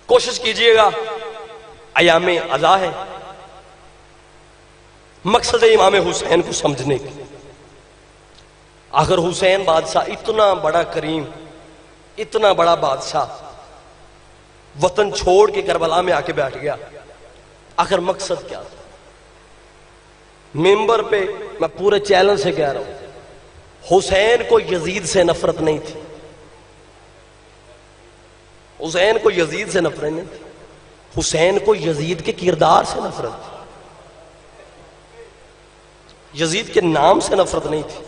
کوشش کیجئے گا، ایام عزا ہے، مقصد امام حسین کو سمجھنے کی۔ آخر حسین بادشاہ اتنا بڑا کریم، اتنا بڑا بادشاہ وطن چھوڑ کے کربلا میں آ کے بیٹھ گیا، آخر مقصد کیا تھا؟ ممبر پہ میں پورے چیلنج سے کہہ رہا ہوں، حسین کو یزید سے نفرت نہیں تھی، حسین کو یزید سے نفرت نہیں تھی، حسین کو یزید کے کردار سے نفرت تھی، یزید کے نام سے نفرت نہیں تھی،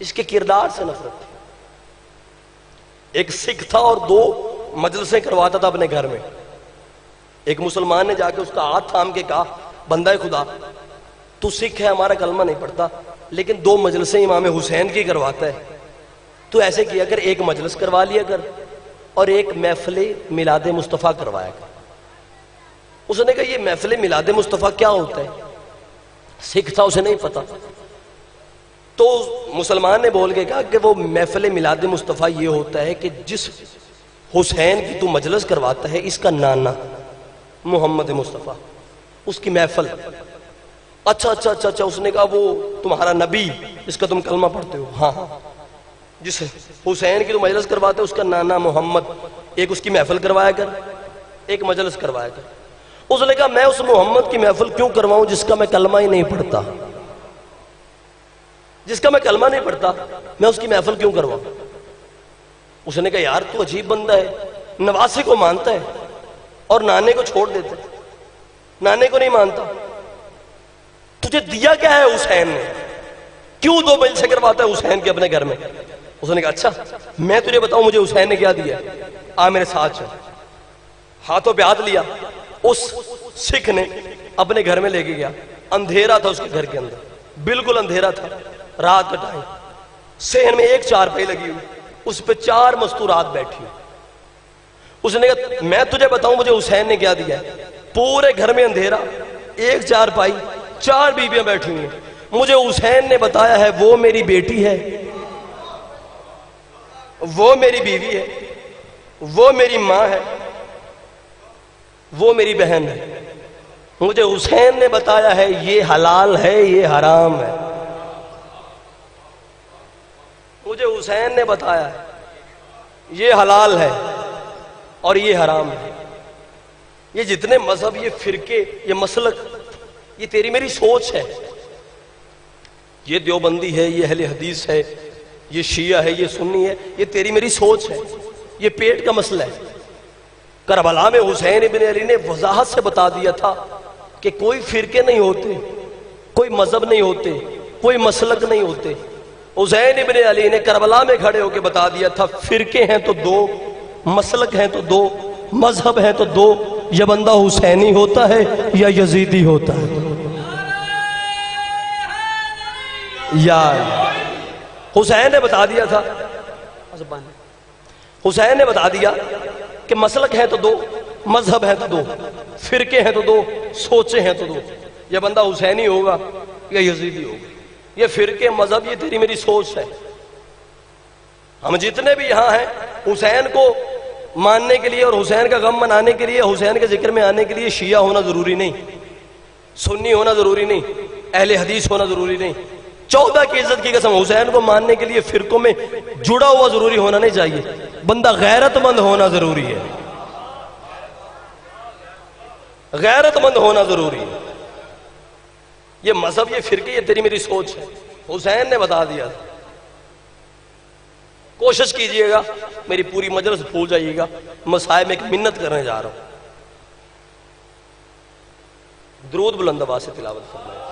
اس کے کردار سے نفرت تھی۔ ایک سکھ تھا اور 2 مجلسیں کرواتا تھا اپنے گھر میں۔ ایک مسلمان نے جا کے اس کا ہاتھ تھام کے کہا، بندہ خدا تو سکھ ہے، ہمارا کلمہ نہیں پڑھتا، لیکن 2 مجلسیں امام حسین کی کرواتا ہے، تو ایسے کیا کر، ایک مجلس کروا لیا کر اور ایک محفل میلاد مصطفیٰ کروایا کر۔ اس نے کہا یہ محفل میلاد مصطفیٰ کیا ہوتا ہے؟ سکھ تھا، اسے نہیں پتا۔ تو مسلمان نے بول کے کہا کہ وہ محفل میلاد مصطفیٰ یہ ہوتا ہے کہ جس حسین کی تو مجلس کرواتا ہے، اس کا نانا محمد مصطفیٰ، اس کی محفل۔ اچھا اچھا اچھا اچھا، اس نے کہا وہ تمہارا نبی جس کا تم کلمہ پڑھتے ہو، ہاں ہاں، جس حسین کی تو مجلس کرواتے اس کا نانا محمد، ایک اس کی محفل کروایا کر، ایک مجلس کروایا کر۔ اس نے کہا میں اس محمد کی محفل کیوں کرواؤں جس کا میں کلمہ ہی نہیں پڑھتا، جس کا میں کلمہ نہیں پڑھتا، میں اس کی محفل کیوں کرواؤں؟ اس نے کہا یار تو عجیب بندہ ہے، نواسے کو مانتا ہے اور نانے کو چھوڑ دیتا ہے، نانے کو نہیں مانتا، تجھے دیا کیا ہے حسین نے؟ کیوں 2 مجلسیں کرواتا ہے حسین کے اپنے گھر میں؟ اس نے کہا اچھا میں تجھے بتاؤں مجھے حسین نے کیا دیا، آ میرے ساتھ چل۔ ہاتھوں پہ ہاتھ لیا، اس سکھ نے اپنے گھر میں لے کے گیا، اندھیرا تھا اس کے گھر کے اندر، بالکل اندھیرا تھا، رات کا ٹائم، صحن میں ایک چارپائی لگی ہوئی، اس پہ 4 مستورات بیٹھی ہوئی۔ اس نے کہا میں تجھے بتاؤں مجھے حسین نے کیا دیا ہے؟ پورے گھر میں اندھیرا، ایک چارپائی، 4 بیویاں بیٹھی ہوئی ہیں، مجھے حسین نے بتایا ہے وہ میری بیٹی ہے، وہ میری بیوی ہے، وہ میری ماں ہے، وہ میری بہن ہے، مجھے حسین نے بتایا ہے یہ حلال ہے یہ حرام ہے، مجھے حسین نے بتایا ہے یہ حلال ہے اور یہ حرام ہے۔ یہ جتنے مذہب، یہ فرقے، یہ مسلک، یہ تیری میری سوچ ہے، یہ دیوبندی ہے، یہ اہل حدیث ہے، یہ شیعہ ہے، یہ سنی ہے، یہ تیری میری سوچ ہے، یہ پیٹ کا مسئلہ ہے۔ کربلا میں حسین ابن علی نے وضاحت سے بتا دیا تھا کہ کوئی فرقے نہیں ہوتے، کوئی مذہب نہیں ہوتے، کوئی مسلک نہیں ہوتے۔ حسین ابن علی نے کربلا میں کھڑے ہو کے بتا دیا تھا فرقے ہیں تو 2، مسلک ہیں تو 2، مذہب ہیں تو 2، یہ بندہ حسینی ہوتا ہے یا یزیدی ہوتا ہے۔ یار حسین نے بتا دیا تھا، حسین نے بتا دیا کہ مسلک ہیں تو 2، مذہب ہیں تو 2، فرقے ہیں تو 2، سوچیں ہیں تو 2، یہ بندہ حسینی ہوگا یا یزیدی ہوگا۔ یہ فرقے، مذہب، یہ تیری میری سوچ ہے۔ ہم جتنے بھی یہاں ہیں حسین کو ماننے کے لیے اور حسین کا غم منانے کے لیے، حسین کے ذکر میں آنے کے لیے شیعہ ہونا ضروری نہیں، سنی ہونا ضروری نہیں، اہل حدیث ہونا ضروری نہیں۔ 14 کی عزت کی قسم حسین کو ماننے کے لیے فرقوں میں جڑا ہوا ضروری ہونا نہیں چاہیے، بندہ غیرت مند ہونا ضروری ہے، غیرت مند ہونا ضروری ہے۔ یہ مذہب، یہ فرقے، یہ تیری میری سوچ ہے، حسین نے بتا دیا۔ کوشش کیجئے گا، میری پوری مجلس بھول جائیے گا، مسائل میں ایک منت کرنے جا رہا ہوں۔ درود بلند آواز سے تلاوت فرمائیں۔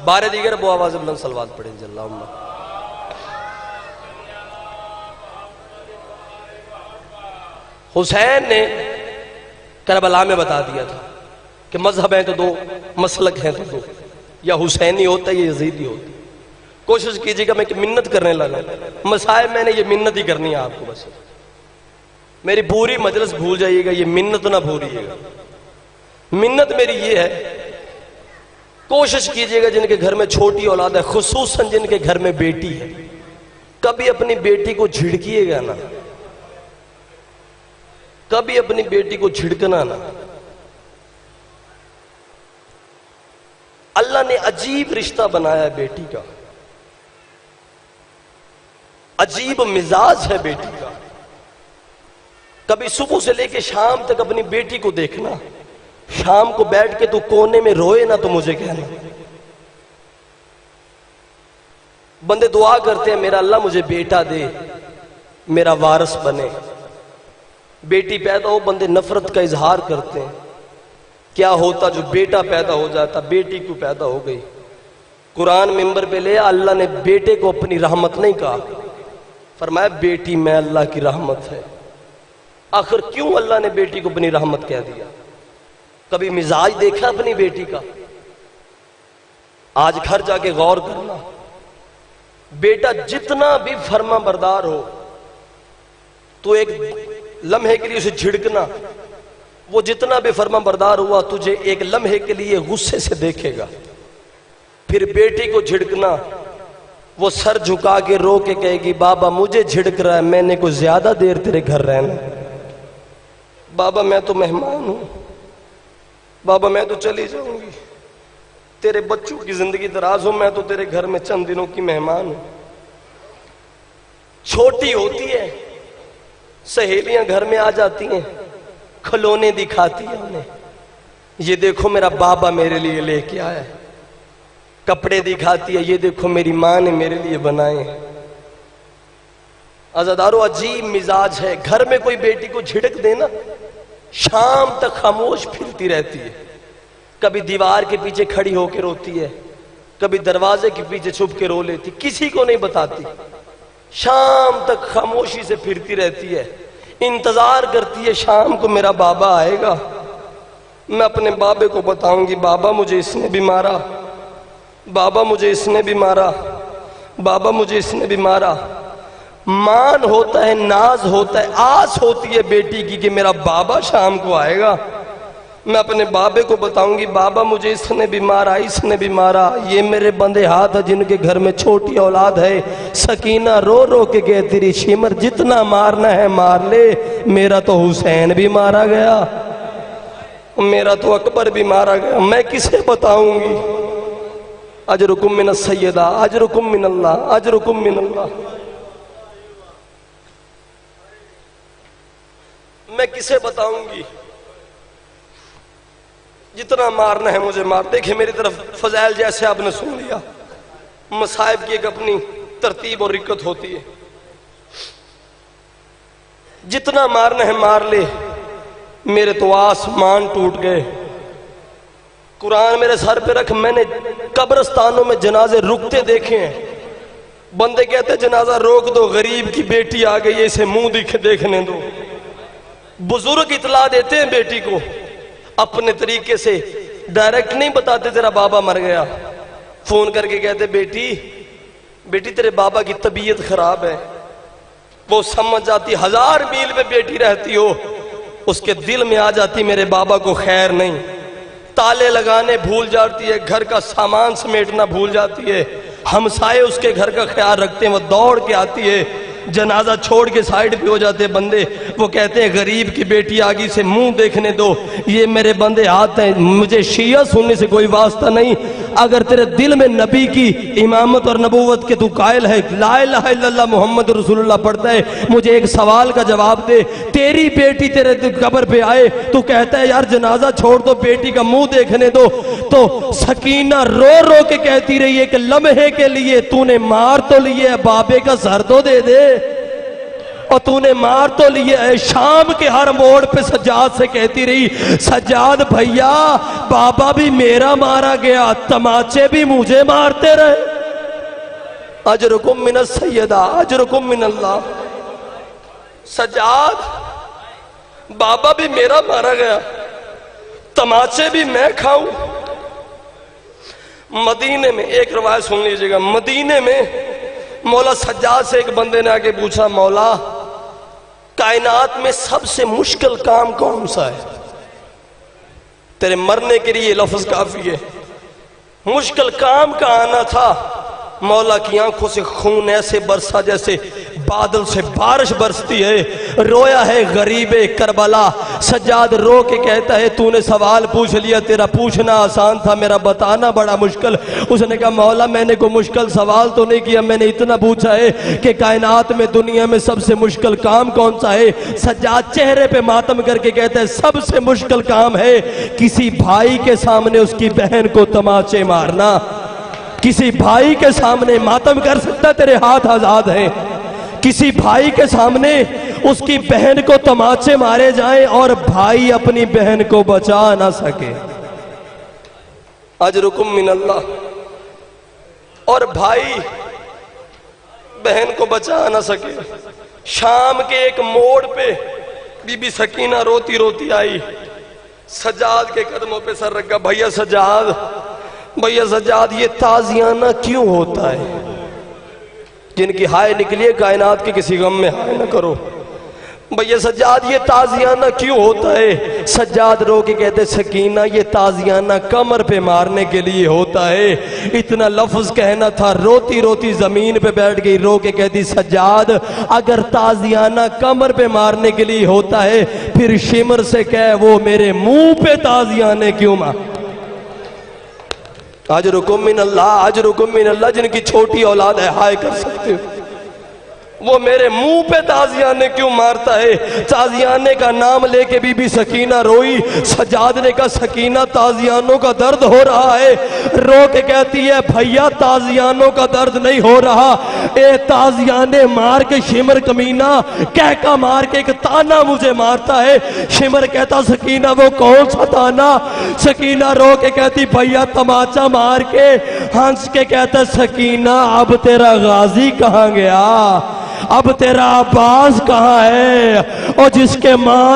بار دیگر ابو آواز بلند صلوات پڑھیں جی اللہم۔ حسین نے کربلا میں بتا دیا تھا کہ مذہب ہیں تو 2، مسلک ہیں تو 2، یا حسینی ہوتا ہے یا یزیدی ہوتا ہے۔ کوشش کیجئے گا، میں ایک منت کرنے لگا، مسائل میں نے یہ منت ہی کرنی ہے آپ کو، بس میری پوری مجلس بھول جائیے گا، یہ منت نہ بھولیے گا۔ منت میری یہ ہے، کوشش کیجئے گا جن کے گھر میں چھوٹی اولاد ہے، خصوصاً جن کے گھر میں بیٹی ہے، کبھی اپنی بیٹی کو جھڑکیے گا نا، کبھی اپنی بیٹی کو جھڑکنا نا۔ اللہ نے عجیب رشتہ بنایا ہے بیٹی کا، عجیب مزاج ہے بیٹی کا۔ کبھی صبح سے لے کے شام تک اپنی بیٹی کو دیکھنا، شام کو بیٹھ کے تو کونے میں روئے نا تو مجھے کہنا۔ بندے دعا کرتے ہیں میرا اللہ مجھے بیٹا دے، میرا وارث بنے۔ بیٹی پیدا ہو، بندے نفرت کا اظہار کرتے ہیں، کیا ہوتا جو بیٹا پیدا ہو جاتا، بیٹی کیوں پیدا ہو گئی۔ قرآن ممبر پہ لے، اللہ نے بیٹے کو اپنی رحمت نہیں کہا، فرمایا بیٹی میں اللہ کی رحمت ہے۔ آخر کیوں اللہ نے بیٹی کو اپنی رحمت کہہ دیا؟ کبھی مزاج دیکھا اپنی بیٹی کا؟ آج گھر جا کے غور کرنا، بیٹا جتنا بھی فرما بردار ہو تو ایک لمحے کے لیے اسے جھڑکنا، وہ جتنا بھی فرما بردار ہوا تجھے ایک لمحے کے لیے غصے سے دیکھے گا۔ پھر بیٹی کو جھڑکنا، وہ سر جھکا کے رو کے کہے گی بابا مجھے جھڑک رہا ہے، میں نے کوئی زیادہ دیر تیرے گھر رہنا، بابا میں تو مہمان ہوں، بابا میں تو چلی جاؤں گی، تیرے بچوں کی زندگی دراز ہو، میں تو تیرے گھر میں چند دنوں کی مہمان ہوں۔ چھوٹی ہوتی ہے، سہیلیاں گھر میں آ جاتی ہیں، کھلونے دکھاتی ہیں انہیں، یہ دیکھو میرا بابا میرے لیے لے کے آیا ہے، کپڑے دکھاتی ہے، یہ دیکھو میری ماں نے میرے لیے بنائے ہیں۔ عزادارو عجیب مزاج ہے، گھر میں کوئی بیٹی کو جھڑک دینا شام تک خاموش پھرتی رہتی ہے، کبھی دیوار کے پیچھے کھڑی ہو کے روتی ہے، کبھی دروازے کے پیچھے چھپ کے رو لیتی، کسی کو نہیں بتاتی، شام تک خاموشی سے پھرتی رہتی ہے، انتظار کرتی ہے شام کو میرا بابا آئے گا، میں اپنے بابے کو بتاؤں گی بابا مجھے اس نے بھی مارا، بابا مجھے اس نے بھی مارا، بابا مجھے اس نے بھی مارا۔ مان ہوتا ہے، ناز ہوتا ہے، آس ہوتی ہے بیٹی کی کہ میرا بابا شام کو آئے گا، میں اپنے بابے کو بتاؤں گی بابا مجھے اس نے بھی مارا، اس نے بھی مارا۔ یہ میرے بندے ہاتھ ہیں جن کے گھر میں چھوٹی اولاد ہے، سکینہ رو رو کے کہتی رہی شمر جتنا مارنا ہے مار لے، میرا تو حسین بھی مارا گیا، میرا تو اکبر بھی مارا گیا، میں کسے بتاؤں گی۔ اجرکم من السیدہ، اجرکم من اللہ، اجرکم من اللہ۔ میں کسے بتاؤں گی؟ جتنا مارنا ہے مجھے مار۔ دیکھیں میری طرف فضائل جیسے آپ نے سن لیا، مصائب کی ایک اپنی ترتیب اور رکت ہوتی ہے، جتنا مارنا ہے مار لے، میرے تو آسمان ٹوٹ گئے۔ قرآن میرے سر پہ رکھ، میں نے قبرستانوں میں جنازے رکتے دیکھے ہیں، بندے کہتے ہیں جنازہ روک دو، غریب کی بیٹی آ گئی ہے اسے منہ دیکھنے دو۔ بزرگ اطلاع دیتے ہیں بیٹی کو، اپنے طریقے سے ڈائریکٹ نہیں بتاتے تیرا بابا مر گیا، فون کر کے کہتے بیٹی تیرے بابا کی طبیعت خراب ہے۔ وہ سمجھ جاتی، 1000 میل میں بیٹی رہتی ہو، اس کے دل میں آ جاتی میرے بابا کو خیر نہیں، تالے لگانے بھول جاتی ہے، گھر کا سامان سمیٹنا بھول جاتی ہے، ہمسائے اس کے گھر کا خیال رکھتے ہیں، وہ دوڑ کے آتی ہے، جنازہ چھوڑ کے سائیڈ پہ ہو جاتے بندے، وہ کہتے ہیں غریب کی بیٹی آگی سے منہ دیکھنے دو۔ یہ میرے بندے ہاتھ ہیں، مجھے شیعہ سننے سے کوئی واسطہ نہیں، اگر تیرے دل میں نبی کی امامت اور نبوت کے تو قائل ہے، لا الہ الا اللہ محمد رسول اللہ پڑھتا ہے، مجھے ایک سوال کا جواب دے، تیری بیٹی تیرے قبر پہ آئے تو کہتا ہے یار جنازہ چھوڑ دو بیٹی کا منہ دیکھنے دو، تو سکینہ رو رو کے کہتی رہی ہے کہ لمحے کے لیے تو نے مار تو لیے، بابے کا سر تو دے دے، اور تو نے مار تو لیے ہے۔ شام کے ہر موڑ پہ سجاد سے کہتی رہی سجاد بھیا بابا بھی میرا مارا گیا، تماچے بھی مجھے مارتے رہے۔ اجرکم من السیدہ، اجرکم من اللہ۔ سجاد بابا بھی میرا مارا گیا، تماچے بھی میں کھاؤں۔ مدینے میں ایک روایت سن لیجئے گا، مدینے میں مولا سجاد سے ایک بندے نے آگے پوچھا مولا کائنات میں سب سے مشکل کام کون سا ہے؟ تیرے مرنے کے لیے لفظ کافی ہے، مشکل کام کا آنا تھا، مولا کی آنکھوں سے خون ایسے برسا جیسے بادل سے بارش برستی ہے۔ رویا ہے غریب کربلا، سجاد رو کے کہتا ہے تو نے سوال پوچھ لیا، تیرا پوچھنا آسان تھا میرا بتانا بڑا مشکل۔ اس نے کہا مولا میں نے کوئی مشکل سوال تو نہیں کیا، میں نے اتنا پوچھا ہے کہ کائنات میں دنیا میں سب سے مشکل کام کون سا ہے؟ سجاد چہرے پہ ماتم کر کے کہتا ہے سب سے مشکل کام ہے کسی بھائی کے سامنے اس کی بہن کو تماچے مارنا۔ کسی بھائی کے سامنے ماتم کر سکتا تیرے ہاتھ آزاد ہیں، کسی بھائی کے سامنے اس کی بہن کو تماچے مارے جائیں اور بھائی اپنی بہن کو بچا نہ سکے، اجرکم من اللہ، اور بھائی بہن کو بچا نہ سکے۔ شام کے ایک موڑ پہ بی بی سکینہ روتی روتی آئی، سجاد کے قدموں پہ سر رکھا، بھیا سجاد یہ تازیانہ کیوں ہوتا ہے؟ جن کی ہائے نکلیے کائنات کے کسی غم میں ہائے نہ کرو۔ بھیا سجاد یہ تازیانہ کیوں ہوتا ہے؟ سجاد رو کے کہتے سکینہ یہ تازیانہ کمر پہ مارنے کے لیے ہوتا ہے۔ اتنا لفظ کہنا تھا، روتی روتی زمین پہ بیٹھ گئی، رو کے کہتی سجاد اگر تازیانہ کمر پہ مارنے کے لیے ہوتا ہے پھر شمر سے کہہ وہ میرے منہ پہ تازیانے کیوں مار۔ اجرکم من اللہ، جن کی چھوٹی اولاد ہے ہائے کر سکتے ہو، وہ میرے منہ پہ تازیانے کیوں مارتا ہے؟ تازیانے کا نام لے کے بی بی سکینہ روئی۔ سجاد نے کہا سکینہ تازیانوں کا درد ہو رہا ہے، رو کے کہتی ہے بھیا تازیانوں کا درد نہیں ہو رہا، اے تازیانے مار کے شمر کمینہ کہکا مار کے ایک تانا مجھے مارتا ہے۔ شمر کہتا سکینہ وہ کون سا تانا؟ سکینہ رو کے کہتی بھیا تماچا مار کے۔ ہنس کے کہتا سکینہ اب تیرا غازی کہاں گیا؟ اب تیرا عباس کہاں ہے؟ اور جس کے ماں